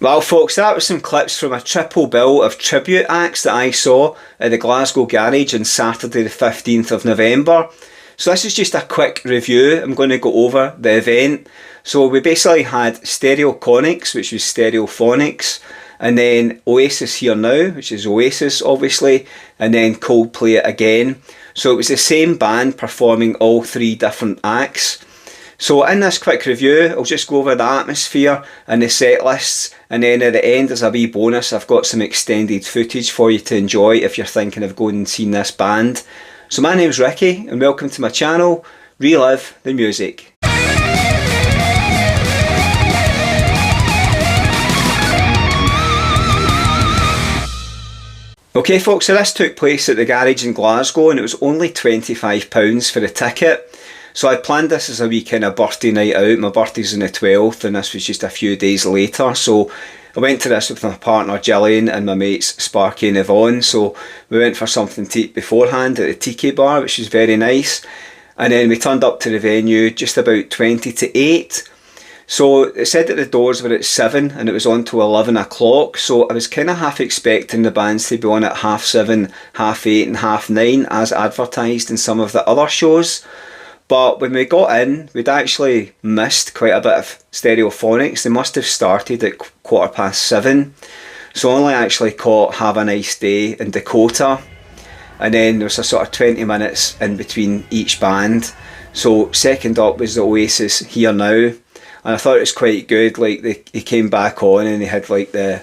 Well folks, that was some clips from a triple bill of tribute acts that I saw at the Glasgow Garage on Saturday the 15th of November. So this is just a quick review. I'm going to go over the event. So we basically had Stereoconics, which was Stereophonics, and then Oasis Here Now, which is Oasis obviously, and then Coldplay It Again. So it was the same band performing all three different acts. So in this quick review, I'll just go over the atmosphere and the set lists, and then at the end as a wee bonus I've got some extended footage for you to enjoy if you're thinking of going and seeing this band. So my name's Ricky and welcome to my channel, Relive the Music. Okay folks, so this took place at the garage in Glasgow and it was only £25 for a ticket. So I planned this as a wee kind of birthday night out. My birthday's on the 12th and this was just a few days later. So I went to this with my partner Gillian and my mates Sparky and Yvonne. So we went for something to eat beforehand at the Tiki Bar, which was very nice. And then we turned up to the venue just about 20 to 8. So it said that the doors were at 7 and it was on to 11 o'clock. So I was kind of half expecting the bands to be on at 7:30, 8:30 and 9:30 as advertised in some of the other shows. But when we got in, we'd actually missed quite a bit of Stereophonics. They must have started at 7:15. So I only actually caught Have a Nice Day in Dakota. And then there was a sort of 20 minutes in between each band. So second up was the Oasis Here Now. And I thought it was quite good. Like they came back on and they had like the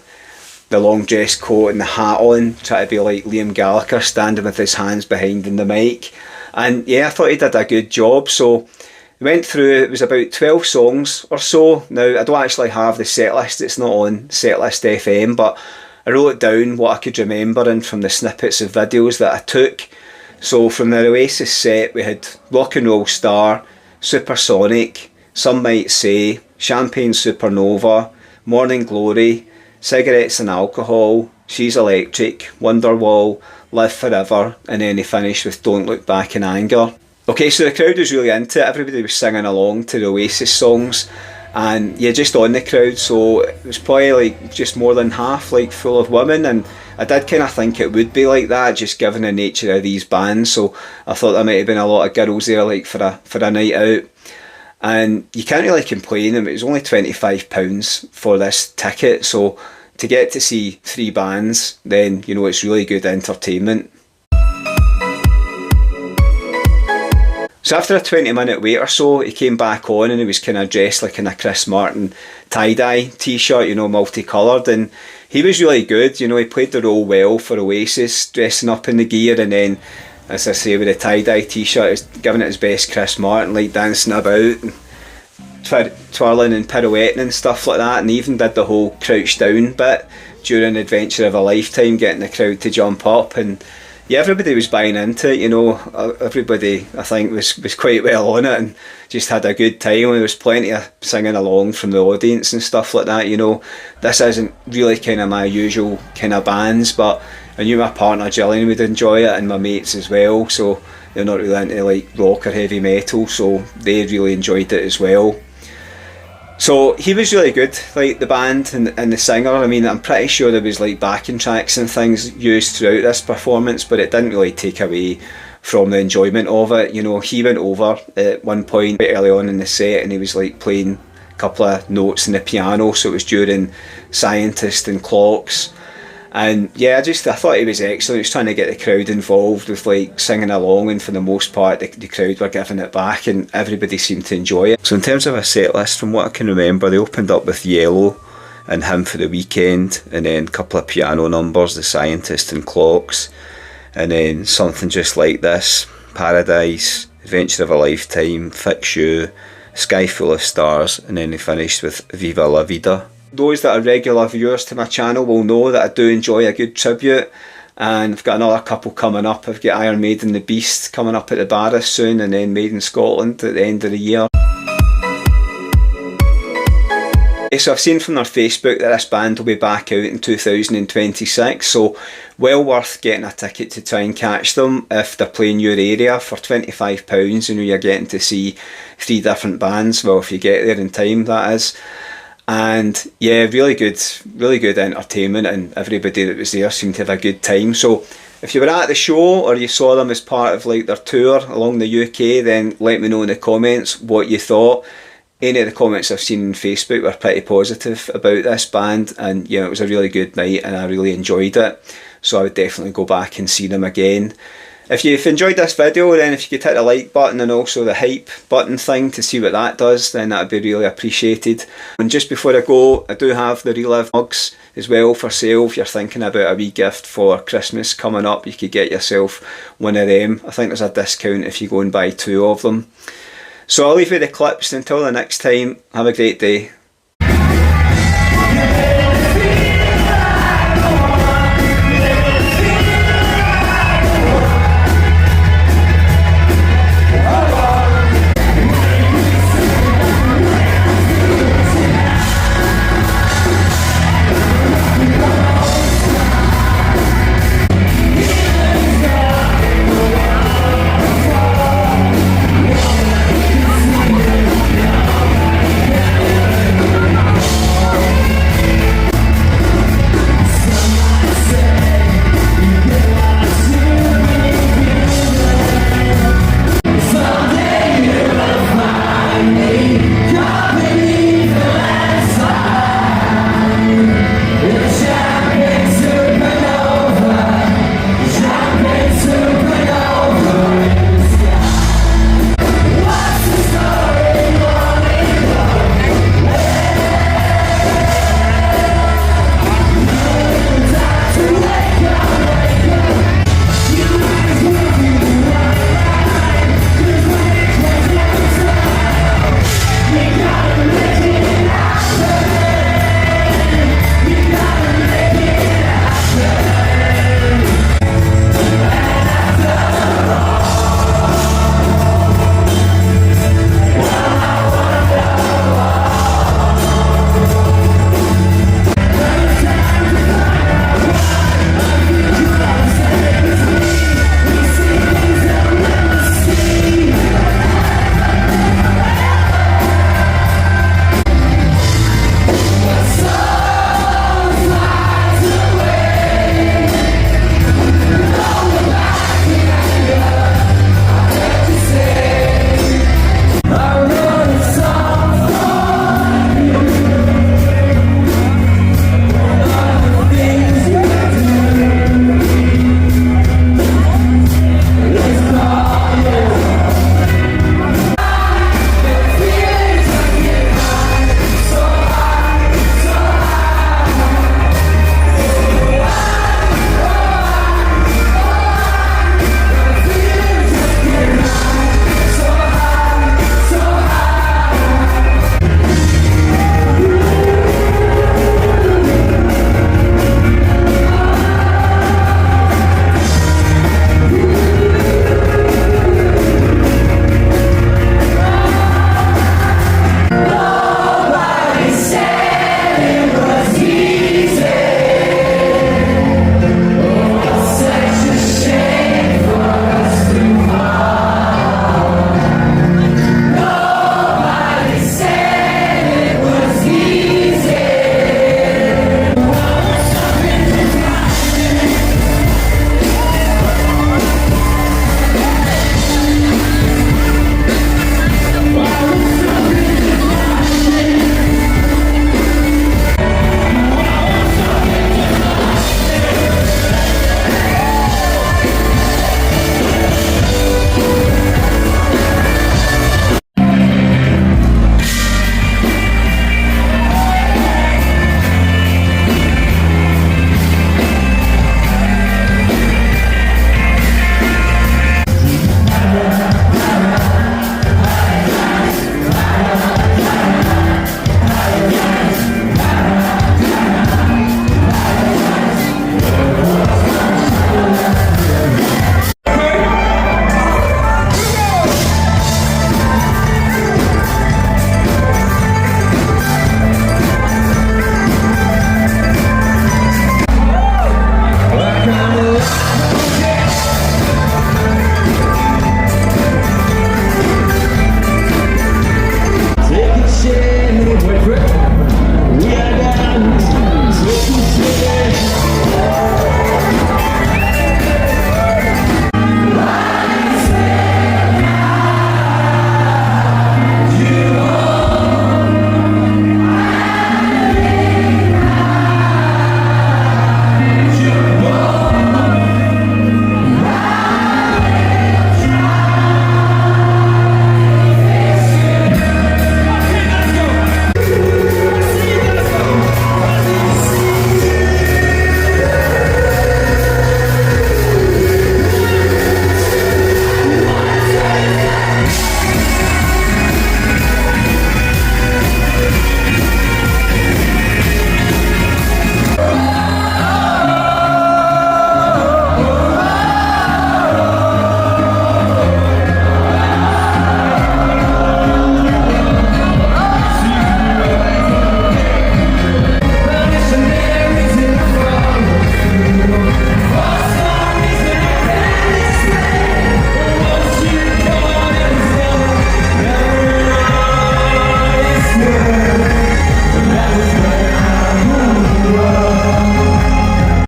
long dress coat and the hat on, trying to be like Liam Gallagher standing with his hands behind in the mic. And yeah, I thought he did a good job. So we went through, it was about 12 songs or so. Now I don't actually have the set list, it's not on Setlist FM, but I wrote down what I could remember and from the snippets of videos that I took. So from the Oasis set we had Rock and Roll Star, Supersonic, Some Might Say, Champagne Supernova, Morning Glory, Cigarettes and Alcohol, She's Electric, Wonderwall, Live Forever, and then he finished with Don't Look Back in Anger. Okay, so the crowd was really into it. Everybody was singing along to the Oasis songs, and yeah, just on the crowd, so it was probably like just more than half like full of women, and I did kind of think it would be like that just given the nature of these bands, so I thought there might have been a lot of girls there like for a night out. And you can't really complain, it was only £25 for this ticket, so to get to see three bands, then you know it's really good entertainment. So after a 20-minute wait or so, he came back on and he was kind of dressed like in a Chris Martin tie-dye t-shirt, you know, multicoloured, and he was really good, you know, he played the role well for Oasis, dressing up in the gear, and then as I say with the tie-dye t-shirt, he was giving it his best Chris Martin, like dancing about and twirling and pirouetting and stuff like that, and even did the whole crouch down bit during Adventure of a Lifetime, getting the crowd to jump up. And yeah, everybody was buying into it, you know, everybody I think was quite well on it and just had a good time, and there was plenty of singing along from the audience and stuff like that, you know. This isn't really kind of my usual kind of bands, but I knew my partner Gillian would enjoy it and my mates as well, so they're not really into like rock or heavy metal, so they really enjoyed it as well. So he was really good, like the band and the singer. I mean, I'm pretty sure there was like backing tracks and things used throughout this performance, but it didn't really take away from the enjoyment of it. You know, he went over at one point quite early on in the set and he was like playing a couple of notes on the piano, so it was during Scientist and Clocks. And yeah, I thought he was excellent. He was trying to get the crowd involved with like singing along, and for the most part the crowd were giving it back and everybody seemed to enjoy it. So in terms of a set list, from what I can remember, they opened up with Yellow and Him for the Weekend, and then a couple of piano numbers, The Scientist and Clocks, and then Something Just Like This, Paradise, Adventure of a Lifetime, Fix You, Sky Full of Stars, and then they finished with Viva La Vida. Those that are regular viewers to my channel will know that I do enjoy a good tribute, and I've got another couple coming up. I've got Iron Maiden The Beast coming up at the Barras soon, and then Made in Scotland at the end of the year. So I've seen from their Facebook that this band will be back out in 2026, so well worth getting a ticket to try and catch them if they're playing your area for £25. You know, you're getting to see three different bands, well if you get there in time that is. And yeah, really good entertainment, and everybody that was there seemed to have a good time. So if you were at the show or you saw them as part of like their tour along the UK, then let me know in the comments what you thought. Any of the comments I've seen on Facebook were pretty positive about this band, and yeah, it was a really good night and I really enjoyed it. So I would definitely go back and see them again. If you've enjoyed this video, then if you could hit the like button and also the hype button thing to see what that does, then that would be really appreciated. And just before I go, I do have the Relive mugs as well for sale. If you're thinking about a wee gift for Christmas coming up, you could get yourself one of them. I think there's a discount if you go and buy 2 of them. So I'll leave you the clips. Until the next time, have a great day.